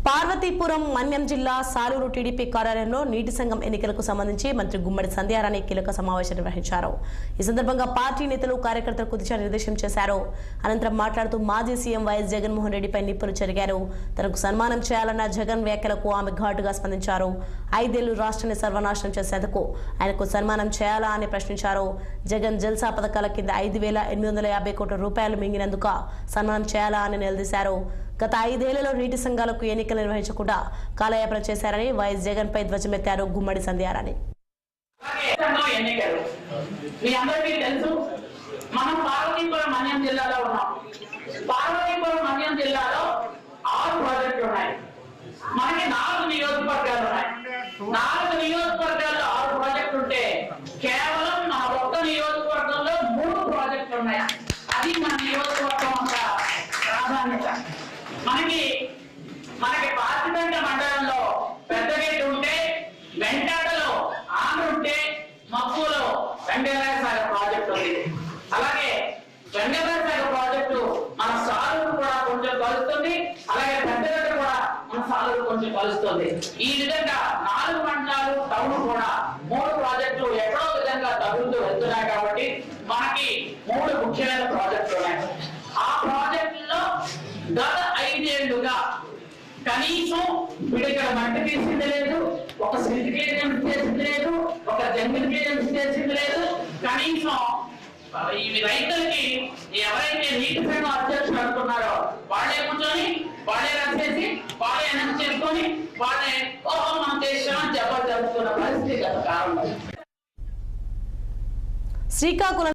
పార్వతీపురం మన్యం జిల్లా సాలూరు టీడీపీ కార్యాలయంలో నీటి సంఘం ఎన్నికలకు సంబంధించి మంత్రి గుమ్మడి సంధ్యారాణి కీలక సమావేశం నిర్వహించారు। ఈ సందర్భంగా పార్టీ నేతలు కార్యకర్తలకు దిశానిర్దేశం చేశారు। అనంతరం మాట్లాడుతూ మాజీ సీఎం వైఎస్ జగన్మోహన్ రెడ్డిపై నిప్పులు చెరిగారు। తనకు సన్మానం చేయాలన్న జగన్ వ్యాఖ్యలకు ఆమె ఘాటుగా స్పందించారు। 5 ఏళ్లు రాష్ట్రాన్ని సర్వనాశనం చేసేందుకు ఆయనకు సన్మానం చేయాలా అని ప్రశ్నించారు। జగన్ జల్సా పథకాల కింద 5,850 కోట్ల రూపాయలు మింగినందుకు సన్మానం చేయాలా అని నిలదీశారు। గత 5 ఏళ్లలో నీటి సంఘాలకు ఎన్నికలు నిర్వహించకుండా కాలయాపన చేశారని వైఎస్ జగన్ పై ధ్వజమెత్తారు గుమ్మడి సంధ్యారాణి। మనం పార్వతీపురం మన్యం జిల్లాలో ఉన్నాం। పార్వతీపురం మన్యం జిల్లాలో 6 ప్రాజెక్టులు ఉన్నాయి। మనకి 4 నియోజకవర్గాలు ఉన్నాయి। 4 నియోజకవర్గాల్లో 6 ప్రాజెక్టులు ఉంటే కేవలం మన ఒక్క నియోజకవర్గంలో 3 ప్రాజెక్టులు ఉన్నాయి। అది మన నియోజకవర్గం యొక్క ప్రాధాన్యత। మనకి పార్లమెంట్ మండలంలో పెద్దగేటు ఉంటే, వెంటాటలో ఆంధ్ర ఉంటే, మక్కువలో వెంకటేశ్వర ప్రాజెక్టు ఉంది। అలాగే వెంకటేశ్వర ప్రాజెక్టు మన సాలూరు కూడా కొంచెం కలుస్తుంది, అలాగే పెద్దగడ్డ కూడా మన సాలూరు కొంచెం కలుస్తుంది। ఈ విధంగా 4 మండలాలు టౌన్ కూడా 3 ప్రాజెక్టులు ఎక్కడో విధంగా తగ్గుతూ వెళ్తున్నాయి। కాబట్టి మనకి 3 ముఖ్యమైన ప్రాజెక్టులు ఉన్నాయి। ఆ ప్రాజెక్టుల్లో గత 5 ఏళ్లుగా కనీసం పిడికల మట్టి తీసింది లేదు, ఒక సిండికేట్ చేసింది లేదు, ఒక జంగిల్ చేసింది లేదు। కనీసం ఇవి రైతులకి ఎవరైతే నీటి సంఘం అధ్యక్షులు అనుకున్నారో వాళ్ళే కూర్చొని, వాళ్ళే రాసేసి, వాళ్ళే అనౌన్స్ చేసుకొని, వాళ్ళే ఓహో మనం చేసామని జబర్దస్తున్న పరిస్థితి గత కాలంలో। శ్రీకాకుళం